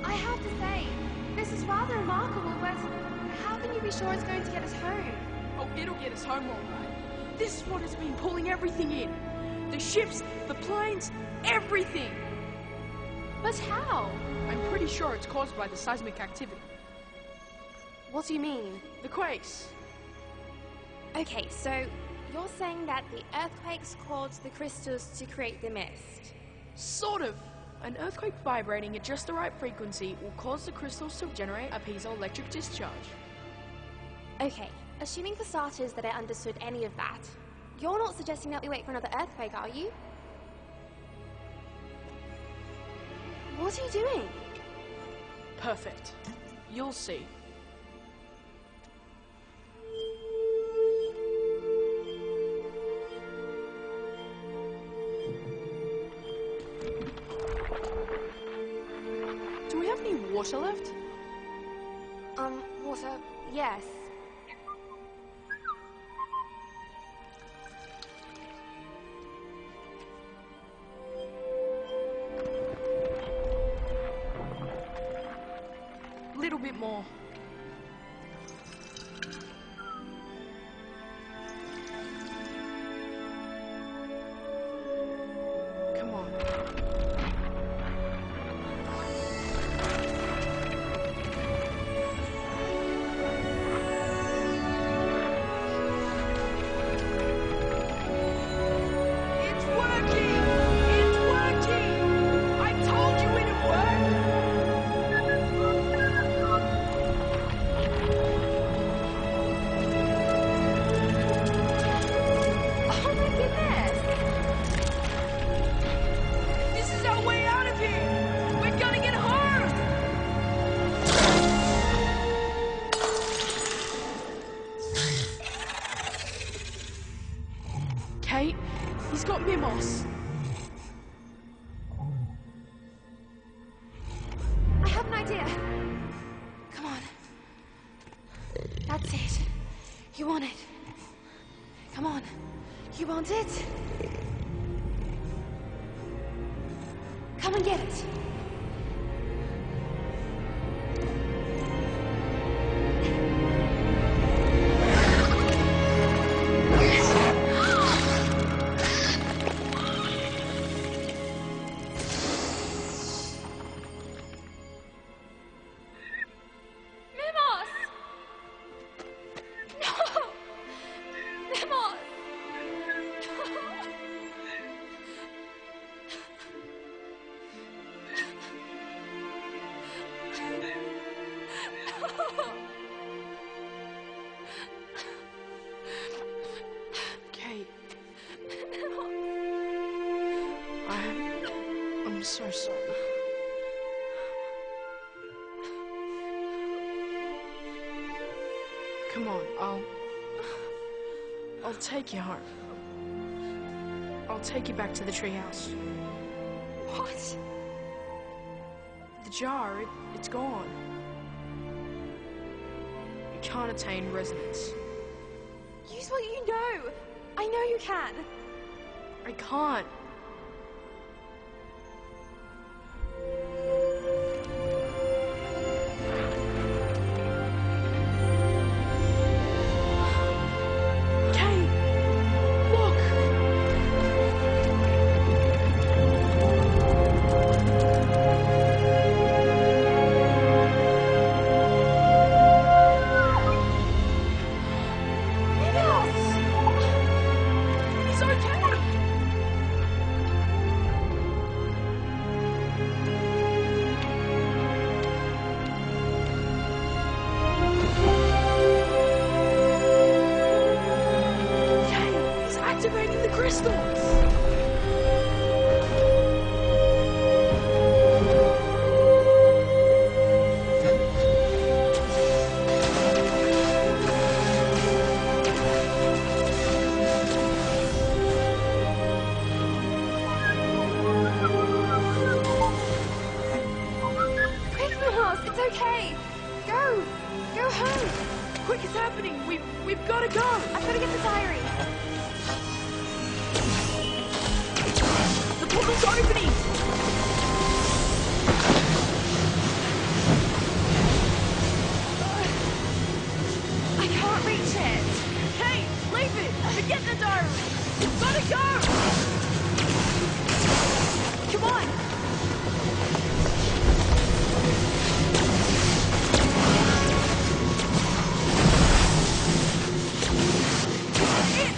I have to say, this is rather remarkable, but how can you be sure it's going to get us home? Oh, it'll get us home all right. This is what has been pulling everything in. The ships, the planes, everything! But how? I'm pretty sure it's caused by the seismic activity. What do you mean? The quakes. Okay, so you're saying that the earthquakes caused the crystals to create the mist? Sort of. An earthquake vibrating at just the right frequency will cause the crystals to generate a piezoelectric discharge. Okay, assuming for starters that I understood any of that, you're not suggesting that we wait for another earthquake, are you? What are you doing? Perfect. You'll see. Do we have any water left? Water, yes. Little bit more. Come on. It's working! It's working! I told you it'd work! Oh my goodness! This is our way out of here! We're gonna get home! Kate, he's got Mimos. I have an idea. Come on. That's it. You want it. Come on. You want it? Come and get it. Mimos! No! Mimos! Kate. I'm so sorry. Come on, I'll take you home. I'll take you back to the treehouse. What? The jar, it's gone. You can't attain resonance. Use what you know. I know you can. I can't. Kate, look. He's okay. Kate, he's activating the crystals. Quick, Mimos, it's okay. Go. Go home. Quick, it's happening. We've got to go. I've got to get the diary. The portal's opening. I can't reach it. Kate, leave it. Forget the diary. We've got to go. Come on.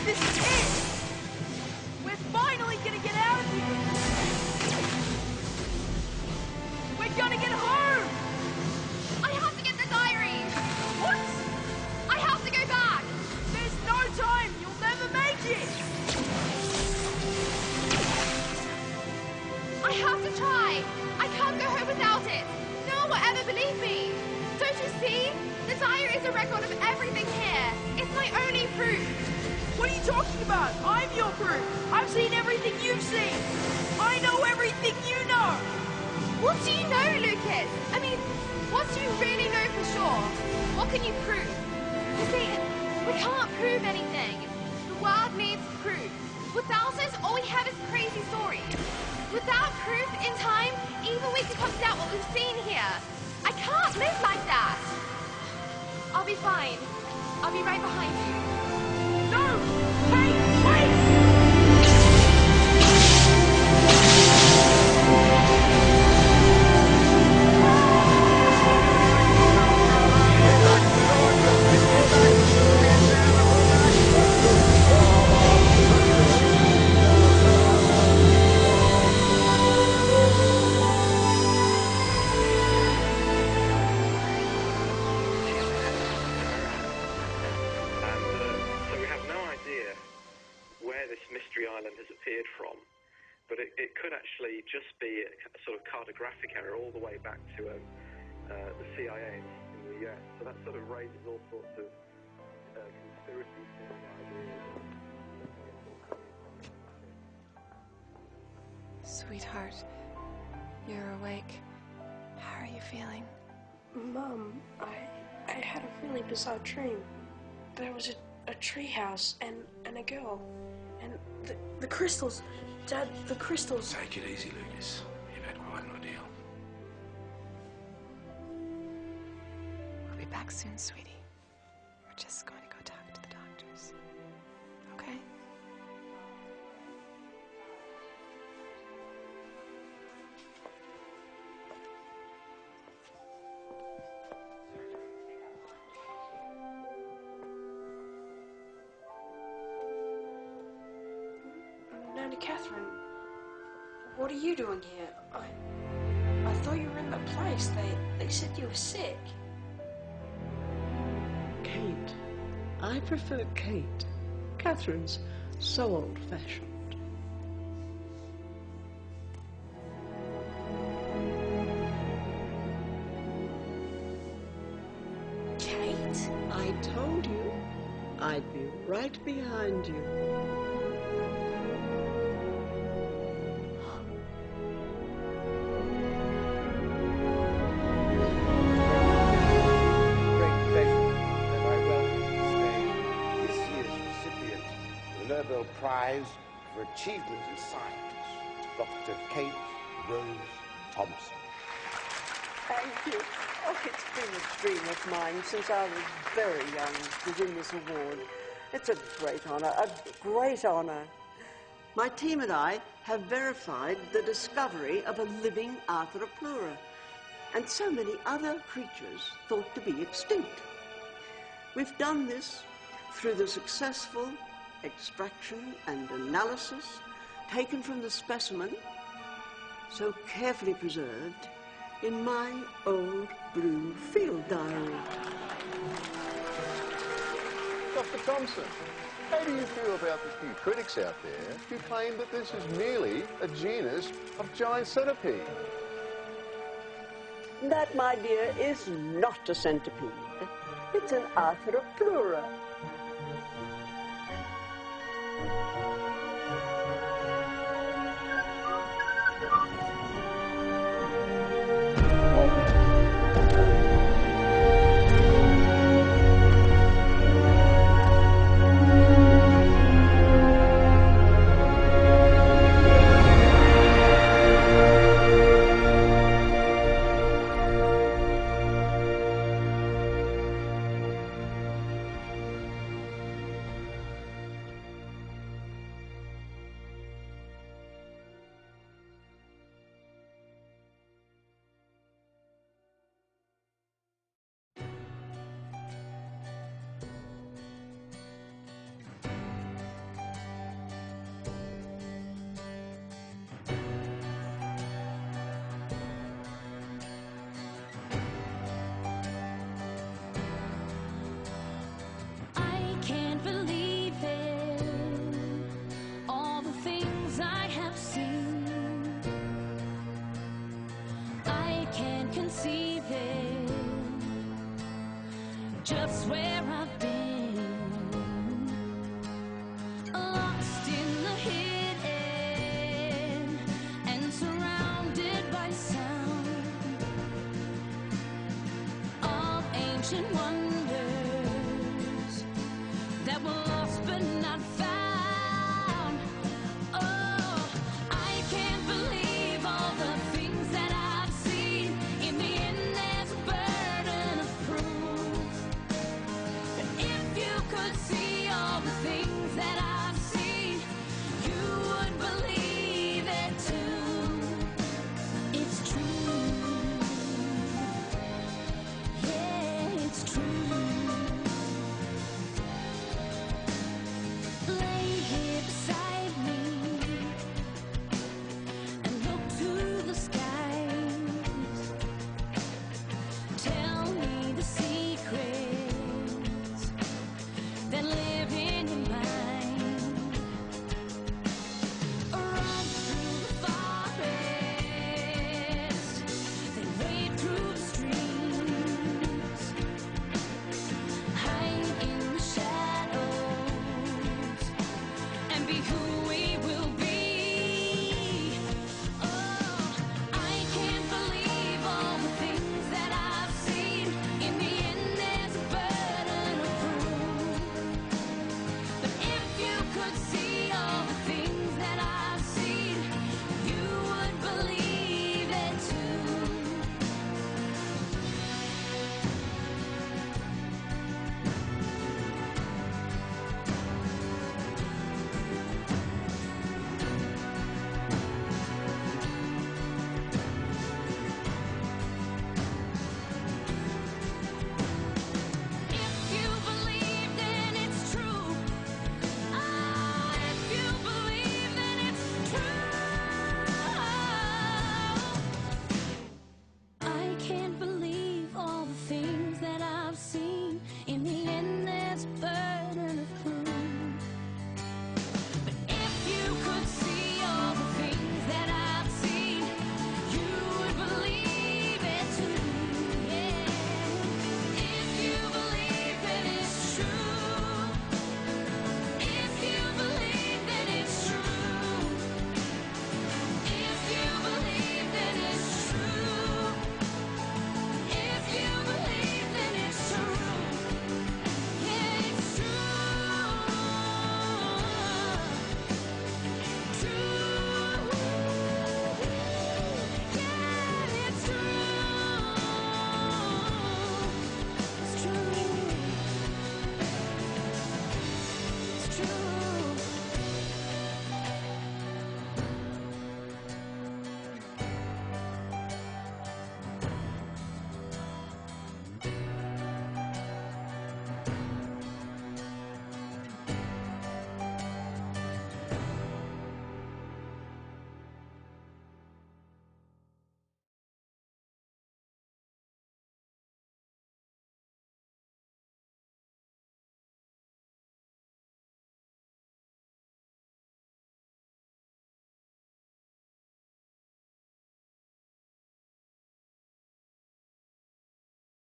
This is it. We're finally gonna get out of here. record of everything here. It's my only proof. What are you talking about? I'm your proof. I've seen everything you've seen. I know everything you know. What do you know, Lucas? I mean, what do you really know for sure? What can you prove? You see, we can't prove anything. The world needs proof. Without it, all we have is crazy stories. Without proof, in time, even we could come to doubt what we've seen here. I can't live like that. I'll be fine. I'll be right behind you. No! Hey, wait! So we have no idea where this mystery island has appeared from, but it could actually just be a sort of cartographic error all the way back to the CIA in the US. So that sort of raises all sorts of conspiracy theory ideas. Sweetheart, you're awake. How are you feeling? Mum, I had a really bizarre dream. There was a treehouse and a girl. And the crystals. Dad, the crystals. Take it easy, Lucas. You've had quite an ordeal. We'll be back soon, sweetie. We're just going to go talk to the doctors. Okay? Nanny Catherine, what are you doing here? I thought you were in the place. They said you were sick. Kate. I prefer Kate. Catherine's so old-fashioned. Kate? I told you I'd be right behind you. Prize for Achievement in Science, Dr. Kate Rose Thompson. Thank you. Oh, it's been a dream of mine since I was very young to win this award. It's a great honor, a great honor. My team and I have verified the discovery of a living Arthroplura and so many other creatures thought to be extinct. We've done this through the successful extraction and analysis taken from the specimen, so carefully preserved in my old blue field diary. Dr. Thompson, how do you feel about the few critics out there who claim that this is merely a genus of giant centipede? That, my dear, is not a centipede. It's an Arthroplura. just where I've been, lost in the hidden and surrounded by sound of ancient wonders.